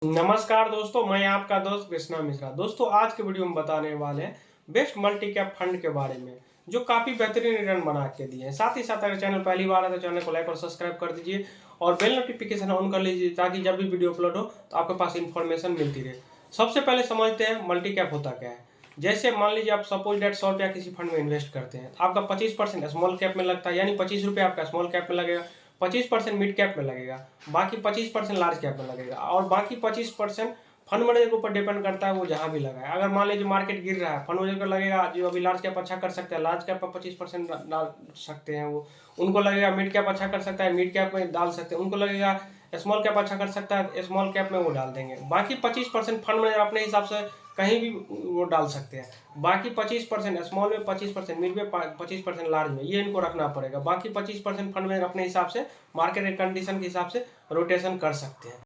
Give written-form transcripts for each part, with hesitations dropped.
नमस्कार दोस्तों, मैं आपका दोस्त कृष्णा मिश्रा। दोस्तों, आज के वीडियो में बताने वाले हैं बेस्ट मल्टी कैप फंड के बारे में, जो काफ़ी बेहतरीन रिटर्न बना के दिए हैं। साथ ही साथ अगर चैनल पहली बार है तो चैनल को लाइक और सब्सक्राइब कर दीजिए और बेल नोटिफिकेशन ऑन कर लीजिए, ताकि जब भी वीडियो अपलोड हो तो आपके पास इन्फॉर्मेशन मिलती रहे। सबसे पहले समझते हैं मल्टी कैप होता क्या है। जैसे मान लीजिए आप सपोज डेट 100 रुपया किसी फंड में इन्वेस्ट करते हैं, आपका 25% स्मॉल कैप में लगता है, यानी 25 रुपये आपका स्मॉल कैप में लगेगा, 25% मिड कैप में लगेगा, बाकी 25% लार्ज कैप में लगेगा और बाकी 25% फंड मैनेजर के ऊपर डिपेंड करता है वो जहां भी लगाए। अगर मान लीजिए मार्केट गिर रहा है, फंड मैनेजर को लगेगा जो अभी लार्ज कैप अच्छा कर सकता है, लार्ज कैप पर 25% डाल सकते हैं वो। उनको लगेगा मिड कैप अच्छा कर सकता है, मिड कैप में डाल सकते हैं। उनको लगेगा स्मॉल कैप अच्छा कर सकता है, स्मॉल कैप में वो डाल देंगे। बाकी 25% फंड मैनेजर अपने हिसाब से कहीं भी वो डाल सकते हैं। बाकी 25% स्मॉल में, 25% मिड में, 25% लार्ज में, ये इनको रखना पड़ेगा। बाकी 25% फंड मैनेजर अपने हिसाब से मार्केट कंडीशन के हिसाब से रोटेशन कर सकते हैं।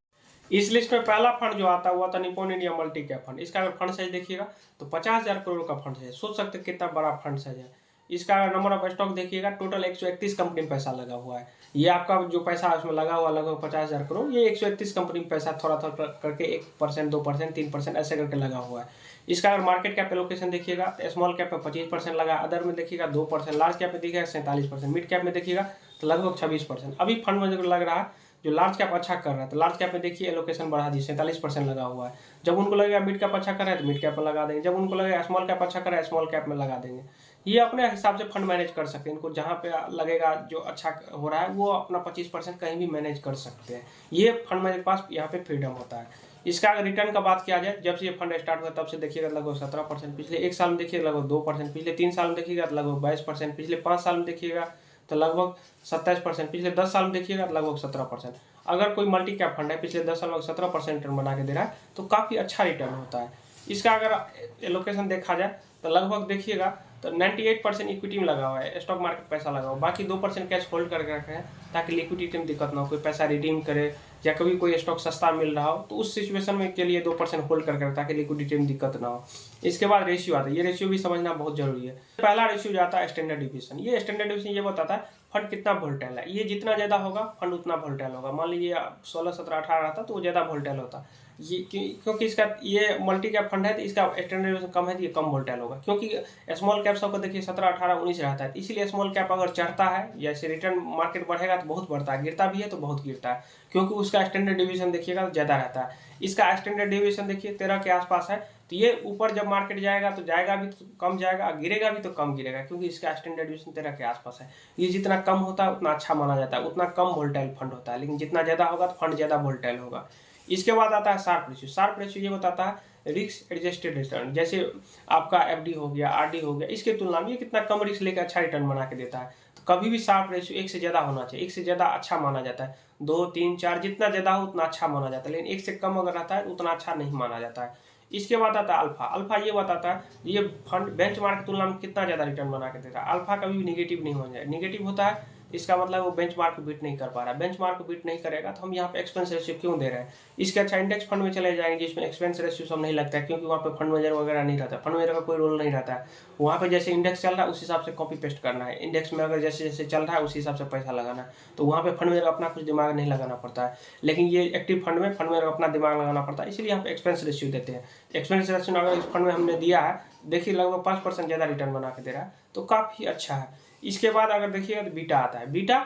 इस लिस्ट में पहला फंड जो आता हुआ था Nippon India multi cap fund. इसका अगर फंड साइज देखिएगा तो 50,000 करोड़ का फंड साइज, सोच सकते कितना बड़ा फंड साइज है। इसका अगर नंबर ऑफ स्टॉक देखिएगा, टोटल 131 कंपनी में पैसा लगा हुआ है। ये आपका जो पैसा उसमें लगा हुआ लगभग 50,000 करोड़, ये 131 कंपनी में पैसा थोड़ा थोड़ा करके 1%, 2%, 3% ऐसे करके लगा हुआ है। इसका अगर मार्केट कैप एलोकेशन देखिएगा तो स्मॉल कैप में 25% लगा, अदर में देखिएगा 2%, लार्ज कैप में देखिएगा 47%, मिड कैप में देखिएगा तो लगभग 26%। अभी फंड में लग रहा है जो लार्ज कैप अच्छा कर रहा है, तो लार्ज कैप में देखिए एलोकेशन बढ़ा दी, 47% लगा हुआ है। जब उनको लगेगा मिड कैप अच्छा कर रहा है तो मिड कैप में लगा देंगे, जब उनको लगेगा स्मॉल कैप अच्छा कर रहा है स्मॉल कैप में लगा देंगे। ये अपने हिसाब से फंड मैनेज कर सकते हैं। इनको जहाँ पे लगेगा जो अच्छा हो रहा है वो अपना 25% कहीं भी मैनेज कर सकते हैं। ये फंड मैनेजर के पास यहाँ पे फ्रीडम होता है। इसका अगर रिटर्न का बात किया जाए, जब से ये फंड स्टार्ट हुआ तब से देखिएगा लगभग 17%, पिछले 1 साल में देखिएगा लगभग 2%, पिछले 3 साल में देखिएगा तो लगभग 22%, पिछले 5 साल में देखिएगा तो लगभग 27%, पिछले 10 साल में देखिएगा तो लगभग 17%। अगर कोई मल्टी कैप फंड है पिछले 10 साल में 17% रिटर्न बना के दे रहा है तो काफ़ी अच्छा रिटर्न होता है। इसका अगर एलोकेशन देखा जाए तो लगभग देखिएगा तो 98% इक्विटी में लगा हुआ है, स्टॉक मार्केट पैसा लगा हुआ है, बाकी 2% कैश होल्ड करके रखे हैं ताकि लिक्विडिटी में दिक्कत ना हो, कोई पैसा रिडीम करे या कभी कोई स्टॉक सस्ता मिल रहा हो तो उस सिचुएशन में के लिए 2% होल्ड करके रखें ताकि लिक्विडिटी में दिक्कत ना हो। इसके बाद रेशियो आता है, ये रेशियो भी समझना बहुत जरूरी है। पहला रेशियो जाता है स्टैंडर्ड डिविएशन। ये स्टैंडर्ड डिविएशन ये बताता है फंड कितना वोल्टाइल है। ये जितना ज़्यादा होगा फंड उतना वोल्टाइल होगा। मान लीजिए 16, 17, 18 आता तो वो ज़्यादा वोल्टाइल होता। ये क्योंकि इसका ये मल्टी कैप फंड है तो इसका स्टैंडर्ड डिविएशन कम है तो ये कम वोल्टाइल होगा। क्योंकि स्मॉल कैप सबको देखिए 17, 18, 19 रहता है, इसीलिए स्मॉल कैप अगर चढ़ता है, जैसे रिटर्न मार्केट बढ़ेगा तो बहुत बढ़ता है, गिरता भी है तो बहुत गिरता है, क्योंकि उसका स्टैंडर्ड डिविएशन देखिएगा तो ज़्यादा रहता है। इसका स्टैंडर्ड डिविएशन देखिए 13 के आसपास है, तो ये ऊपर जब मार्केट जाएगा तो जाएगा भी तो कम जाएगा, गिरेगा भी तो कम गिरेगा, क्योंकि इसका स्टैंडर्ड डिविएशन 13 के आसपास है। ये जितना कम होता है उतना अच्छा माना जाता है, उतना कम वोल्टाइल फंड होता है, लेकिन जितना ज़्यादा होगा तो फंड ज़्यादा वोल्टाइल होगा। इसके बाद आता है शार्प रेशियो। शार्प रेशियो ये बताता है रिस्क एडजस्टेड रिटर्न। जैसे आपका एफडी हो गया, आरडी हो गया, इसके तुलना में ये कितना कम रिस्क लेकर अच्छा रिटर्न बना के देता है। तो कभी भी शार्प रेशियो 1 से ज़्यादा होना चाहिए, 1 से ज़्यादा अच्छा माना जाता है। 2, 3, 4 जितना ज़्यादा हो उतना अच्छा माना जाता है, लेकिन 1 से कम अगर रहता है तो उतना अच्छा नहीं माना जाता है। इसके बाद आता है अल्फा। अल्फा ये बताता है ये फंड बेंचमार्क की तुलना में कितना ज़्यादा रिटर्न बना के देता है। अल्फा कभी भी निगेटिव नहीं हो जाए, निगेटिव होता है इसका मतलब वो बेंचमार्क को बीट नहीं कर पा रहा है। बेंचमार्क को बीट नहीं करेगा तो हम यहाँ पे एक्सपेंस रेशियो क्यों दे रहे हैं। इसके अच्छा इंडेक्स फंड में चले जाएंगे जिसमें एक्सपेंस रेशियो सब नहीं लगता है, क्योंकि वहाँ पे फंड मैनेजर वगैरह नहीं रहता, फंड मैनेजर का कोई रोल नहीं रहता है। वहाँ पे जैसे इंडेक्स चल रहा है उस हिसाब से कॉपी पेस्ट करना है, इंडेक्स में अगर जैसे जैसे चल रहा है उसी हिसाब से पैसा लगाना है, तो वहाँ पे फंड मैनेजर अपना कुछ दिमाग नहीं लगाना पड़ता है। लेकिन ये एक्टिव फंड में फंड मैनेजर अपना दिमाग लगाना पड़ता है, इसलिए यहाँ पे एक्सपेंस रेशियो देते हैं। एक्सपेंस रेशियो अगर इस फंड में हमने दिया है, देखिए लगभग 5% ज़्यादा रिटर्न बना के दे रहा है, तो काफ़ी अच्छा है। इसके बाद अगर देखिएगा तो बीटा आता है। बीटा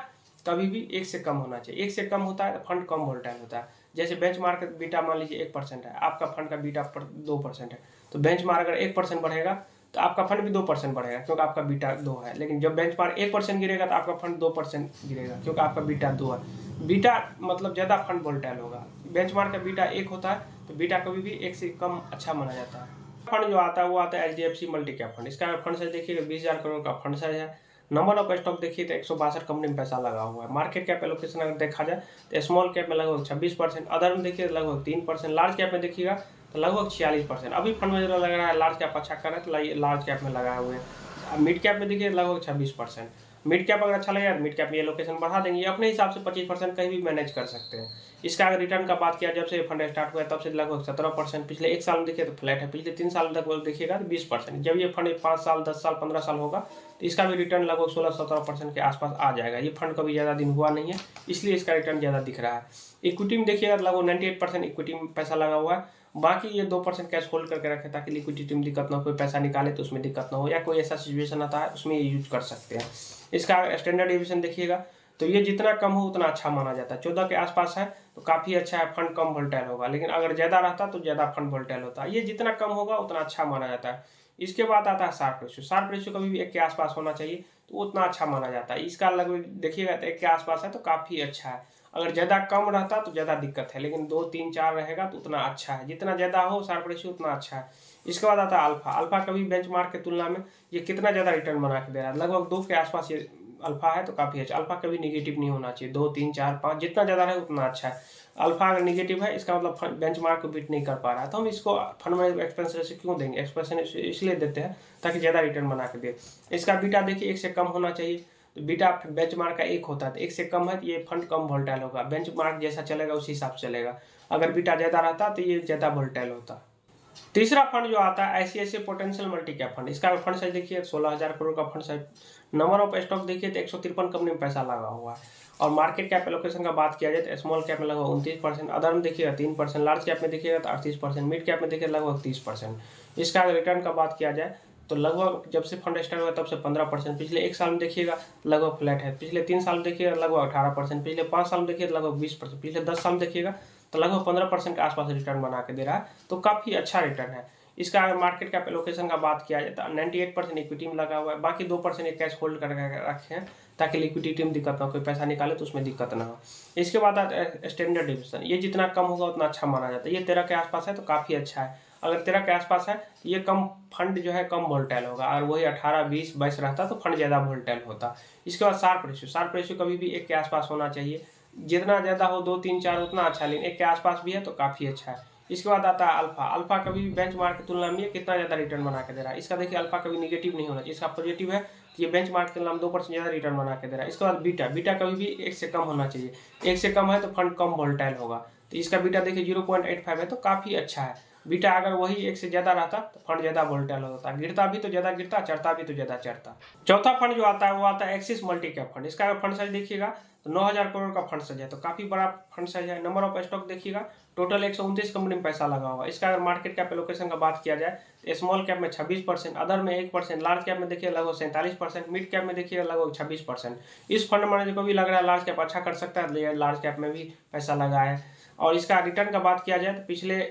कभी भी 1 से कम होना चाहिए, 1 से कम होता है तो फंड कम वोल्टाइल होता है। जैसे बेंचमार्क बीटा मान लीजिए 1% है, आपका फंड का बीटा 2% है, तो बेंचमार्क अगर 1% बढ़ेगा तो आपका फंड भी 2% बढ़ेगा, क्योंकि आपका बीटा 2 है। लेकिन जब बेंचमार्क 1% गिरेगा तो आपका फंड 2% गिरेगा, क्योंकि आपका बीटा 2 है। बीटा मतलब ज़्यादा फंड वोल्टाइल होगा। बेंचमार्क का बीटा 1 होता है तो बीटा कभी भी 1 से कम अच्छा माना जाता है। फंड जो आता है वो आता है HDFC मल्टी कैप फंड। इसका फंड साइज देखिएगा 20,000 करोड़ का फंड साइज है। नंबर ऑफ स्टॉक देखिए तो 162 कंपनी में पैसा लगा हुआ है। मार्केट कैप एलोकेशन अगर देखा जाए तो स्मॉल कैप में लगभग 26%, अदर में देखिए लगभग 3%, लार्ज कैप में देखिएगा तो लगभग 46%। अभी फंड में लग रहा है लार्ज कैप अच्छा कर रहा है तो लार्ज कैप में लगाए हुए हैं। मिड कैप में देखिए लगभग 26%, मिड कैप अगर अच्छा लगेगा तो मिड कैप में एलोकेशन बढ़ा देंगे, अपने हिसाब से 25% कहीं भी मैनेज कर सकते हैं। इसका अगर रिटर्न का बात किया, जब से फंड स्टार्ट हुआ है तब से लगभग 17%, पिछले 1 साल में देखिए तो फ्लैट है, पिछले 3 साल तक देखिएगा तो 20%। जब ये फंड 5 साल 10 साल 15 साल होगा तो इसका भी रिटर्न लगभग 16-17% के आसपास आ जाएगा। ये फंड कभी ज़्यादा दिन हुआ नहीं है, इसलिए इसका रिटर्न ज़्यादा दिख रहा है। इक्विटी में देखिएगा लगभग 98% इक्विटी में पैसा लगा हुआ है, बाकी ये 2% कैश होल्ड करके रखे ताकि लिक्विडिटी में दिक्कत ना हो, कोई पैसा निकाले तो उसमें दिक्कत ना हो, या कोई ऐसा सिचुएशन आता है उसमें ये यूज कर सकते हैं। इसका स्टैंडर्ड डेविएशन देखिएगा तो ये जितना कम हो उतना अच्छा माना जाता है। 14 के आसपास है तो काफ़ी अच्छा है, फंड कम वोलेटाइल होगा, लेकिन अगर ज़्यादा रहता तो ज़्यादा फंड वोलेटाइल होता है। ये जितना कम होगा उतना अच्छा माना जाता है। इसके बाद आता है शार्प रेशियो। शार्प रेशियो कभी भी 1 के आसपास होना चाहिए तो उतना अच्छा माना जाता है। इसका लगभग देखिएगा तो 1 के आसपास है तो काफ़ी अच्छा है। अगर ज़्यादा कम रहता तो ज़्यादा दिक्कत है, लेकिन 2 3 4 रहेगा तो उतना अच्छा है। जितना ज़्यादा हो शार्प रेशियो उतना अच्छा है। इसके बाद आता है अल्फा। अल्फा कभी बेंचमार्क की तुलना में ये कितना ज़्यादा रिटर्न बना के दे रहा है, लगभग 2 के आसपास ये अल्फा है तो काफ़ी अच्छा। अल्फा कभी निगेटिव नहीं होना चाहिए, 2 3 4 5 जितना ज़्यादा है उतना अच्छा है। अल्फा अगर निगेटिव है इसका मतलब बेंचमार्क को बीट नहीं कर पा रहा है, तो हम इसको फंड में एक्सपेंस रेशियो क्यों देंगे, एक्सपेंस रेशियो इसलिए देते हैं ताकि ज़्यादा रिटर्न बना के दे। इसका बीटा देखिए 1 से कम होना चाहिए, तो बीटा बेंचमार्क का 1 होता है, तो 1 से कम है तो ये फंड कम वोलेटाइल होगा, बेंचमार्क जैसा चलेगा उसी हिसाब से चलेगा। अगर बीटा ज़्यादा रहता तो ये ज़्यादा वोलेटाइल होता। तीसरा फंड जो आता है ICICI potential multi cap fund. इसका फंड साइज देखिए 16,000 करोड़ का fund size. Number of stock देखिए तो 153 कंपनी में पैसा लगा हुआ है। और मार्केट कैप एलोकेशन का बात किया जाए तो स्मॉल कैप में लगभग 29%, अदर में देखिएगा 3%, लार्ज कैप में देखिएगा तो 38%, मिड कैप में देखिएगा लगभग 30%। इसका रिटर्न का बात किया जाए तो लगभग जब से फंड स्टार्ट हुआ तब से 15%, पिछले 1 साल में देखिएगा लगभग फ्लैट है, पिछले 3 साल में देखिएगा लगभग 18%, पिछले 5 साल में देखिएगा लगभग 20%, पिछले 10 साल में देखिएगा तो लगभग 15% के आसपास रिटर्न बना के दे रहा है, तो काफ़ी अच्छा रिटर्न है। इसका अगर मार्केट कैप एलोकेशन का बात किया जाए तो 98% इक्विटी में लगा हुआ है, बाकी 2% ये कैश होल्ड करके रखे हैं ताकि लिक्विडिटी में दिक्कत ना हो, कोई पैसा निकाले तो उसमें दिक्कत ना हो। इसके बाद स्टैंडर्ड डेविएशन, ये जितना कम होगा उतना अच्छा माना जाता है। ये 13 के आसपास है तो काफ़ी अच्छा है। अगर 13 के आसपास है तो ये कम फंड जो है कम वोलेटाइल होगा, और वही 18 20 22 रहता तो फंड ज़्यादा वोलेटाइल होता। इसके बाद शार्प रेशियो। शार्प रेशियो कभी भी 1 के आसपास होना चाहिए, जितना ज़्यादा हो 2 3 4 उतना अच्छा, लेकिन 1 के आसपास भी है तो काफ़ी अच्छा है। इसके बाद आता है अल्फा। अल्फा कभी भी बेंचमार्क की तुलना में ये कितना ज़्यादा रिटर्न बना के दे रहा है। इसका देखिए अल्फा कभी निगेटिव नहीं होना चाहिए, इसका पॉजिटिव है कि ये बेंचमार्क की तुलना में 2% ज़्यादा रिटर्न बना के दे रहा है। इसके बाद बीटा। बीटा कभी भी 1 से कम होना चाहिए, 1 से कम है तो फंड कम वोलेटाइल होगा, तो इसका बीटा देखिए 0.85 है तो काफ़ी अच्छा है। बीटा अगर वही 1 से ज़्यादा रहता तो फंड ज़्यादा वोलेटाइल होता, गिरता भी तो ज़्यादा गिरता, चढ़ता भी तो ज़्यादा चढ़ता। चौथा फंड जो आता है वो आता है एक्सिस मल्टी कैप फंड। इसका फंड साइज देखिएगा तो 9,000 करोड़ का फंड साइज है, तो काफ़ी बड़ा फंड साइज है। नंबर ऑफ स्टॉक देखिएगा टोटल 129 कंपनी में पैसा लगा हुआ है। इसका अगर मार्केट कैप एलोकेशन का बात किया जाए तो स्मॉल कैप में 26%, अदर में 1%, लार्ज कैप में देखिए लगभग 47%, मिड कैप में देखिए लगभग 26%। इस फंड मैनेजर को भी लग रहा है लार्ज कैप अच्छा कर सकता है, लार्ज कैप में भी पैसा लगा है। और इसका रिटर्न का बात किया जाए तो पिछले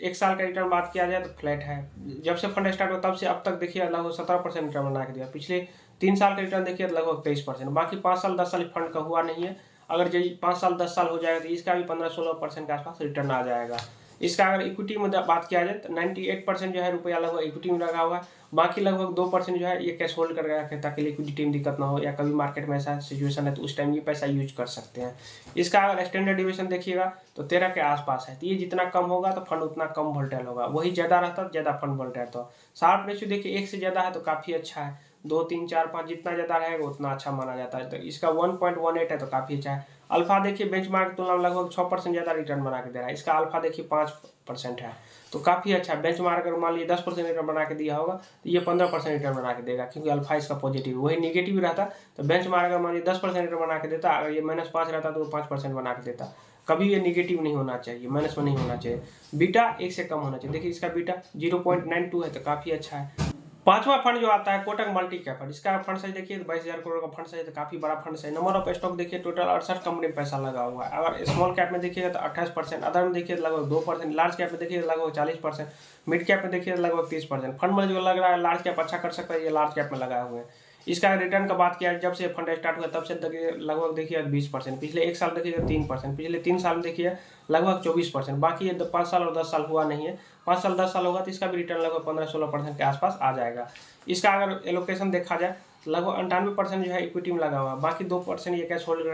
1 साल का रिटर्न बात किया जाए तो फ्लैट है। जब से फंड स्टार्ट हुआ तब से अब तक देखिए लगभग 17% रिटर्न बना के दिया। पिछले 3 साल का रिटर्न देखिए लगभग 23%, बाकी 5 साल 10 साल फंड का हुआ नहीं है। अगर जो 5 साल 10 साल हो जाएगा तो इसका भी 15-16% के आसपास रिटर्न आ जाएगा। इसका अगर इक्विटी में बात किया जाए तो 98% जो है रुपया लगभग इक्विटी में लगा हुआ है, बाकी लगभग 2% जो है ये कैश होल्ड करके रखे ताकि लिक्विडिटी में दिक्कत ना हो, या कभी मार्केट में ऐसा सिचुएशन है तो उस टाइम ये पैसा यूज कर सकते हैं। इसका अगर स्टैंडर्ड डेविएशन देखिएगा तो 13 के आसपास है, तो ये जितना कम होगा तो फंड उतना कम वोलेटाइल होगा, वही ज़्यादा रहता तो ज़्यादा फंड वोलेटाइल होता। शार्प रेशियो देखिए 1 से ज़्यादा है तो काफ़ी अच्छा है, 2 3 4 5 जितना ज़्यादा रहेगा उतना अच्छा माना जाता है, तो इसका 1.18 है तो काफ़ी अच्छा है। अल्फा देखिए बेंचमार्क की तुलना में लगभग 6% ज़्यादा रिटर्न बना के दे रहा है, इसका अल्फा देखिए 5% है तो काफ़ी अच्छा है। बेंचमार्क अगर मान लीजिए 10% रिटर्न बना के दिया होगा तो ये 15% रिटर्न बना के देगा, क्योंकि अल्फा इसका पॉजिटिव, वही निगेटिव रहता तो बेंचमार्क अगर मान लीजिए 10% रिटर्न बना के देता, अगर ये -5 रहता तो वो 5% बना के देता। कभी ये निगेटिव नहीं होना चाहिए, माइनस में नहीं होना चाहिए। बीटा 1 से कम होना चाहिए, देखिए इसका बीटा 0.92 है तो काफ़ी अच्छा है। पांचवा फंड जो आता है कोटक मल्टी कैप फंड। इसका फंड साइज देखिए 22,000 करोड़ का फंड साइज, तो काफी बड़ा fund size. Number of stock देखिए टोटल 68 कंपनी में पैसा लगा हुआ है। अगर स्मॉल कैप में देखिएगा तो 28%, अदर में देखिए लगभग 2%, लार्ज कैप में देखिए लगभग 40%, मिड कैप में देखिए लगभग 30%। फंड में जो लग रहा है लार्ज कैप अच्छा कर सकता है, ये लार्ज कैप में लगाए हुए हैं। इसका रिटर्न का बात किया जब से फंड स्टार्ट हुआ तब से लगभग देखिए 20%, पिछले 1 साल देखिए 3%, पिछले 3 साल में देखिए लगभग 24%, बाकी ये 5 साल और 10 साल हुआ नहीं है। 5 साल 10 साल होगा तो इसका भी रिटर्न लगभग 15-16% के आसपास आ जाएगा। इसका अगर एलोकेशन देखा जाए लगभग 98% जो है इक्विटी में लगा हुआ है, बाकी 2% ये कैश होल्ड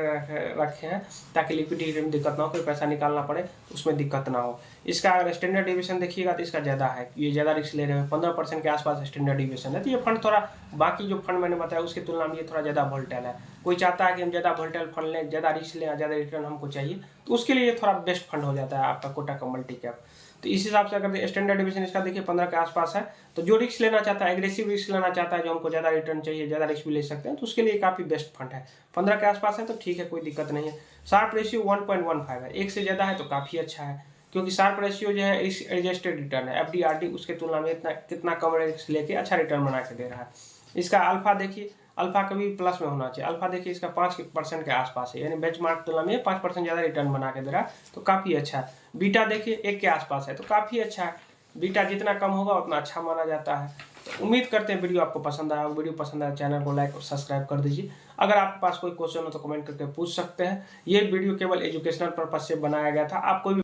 रखे हैं ताकि लिक्विडिटी में दिक्कत ना हो, कोई पैसा निकालना पड़े उसमें दिक्कत ना हो। इसका अगर स्टैंडर्ड डिविएशन देखिएगा तो इसका ज़्यादा है, ये ज़्यादा रिस्क ले रहे हैं, 15% के आसपास स्टैंडर्ड डिविएशन है। तो ये फंड थोड़ा बाकी जो फंड मैंने बताया उसकी तुलना में ये थोड़ा ज़्यादा वोलेटाइल है। कोई चाहता है कि हम ज़्यादा वोलेटाइल फंड लें, ज़्यादा रिस्क लें, ज़्यादा रिटर्न हमको चाहिए, तो उसके लिए थोड़ा बेस्ट फंड हो जाता है आपका कोटक का मल्टी कैप। तो इस हिसाब से अगर स्टैंडर्ड डिविएशन इसका देखिए 15 के आसपास है, तो जो रिस्क लेना चाहता है, एग्रेसिव रिस्क लेना चाहता है, जो हमको ज़्यादा रिटर्न चाहिए, ज़्यादा रिस्क भी ले सकते हैं, तो उसके लिए काफ़ी बेस्ट फंड है। 15 के आसपास है तो ठीक है, कोई दिक्कत नहीं है। शार्प रेशियो 1.15 है, एक से ज़्यादा है तो काफ़ी अच्छा है, क्योंकि शार्प रेशियो जो है इस एडजस्टेड रिटर्न है, एफडी आरडी उसके तुलना में इतना कितना कम रिस्क लेके अच्छा रिटर्न बना के दे रहा है। इसका अल्फा देखिए, अल्फा कभी प्लस में होना चाहिए। अल्फा देखिए इसका 5% के आसपास है, यानी बेंचमार्क तुलना में 5% ज़्यादा रिटर्न बना के दे रहा है, तो काफ़ी अच्छा है। बीटा देखिए 1 के आसपास है, तो काफ़ी अच्छा है। बीटा जितना कम होगा उतना अच्छा माना जाता है। तो उम्मीद करते हैं वीडियो आपको पसंद आया। वीडियो पसंद आया चैनल को लाइक और सब्सक्राइब कर दीजिए। अगर आपके पास कोई क्वेश्चन हो तो कमेंट करके पूछ सकते हैं। ये वीडियो केवल एजुकेशनल पर्पज से बनाया गया था। आप कोई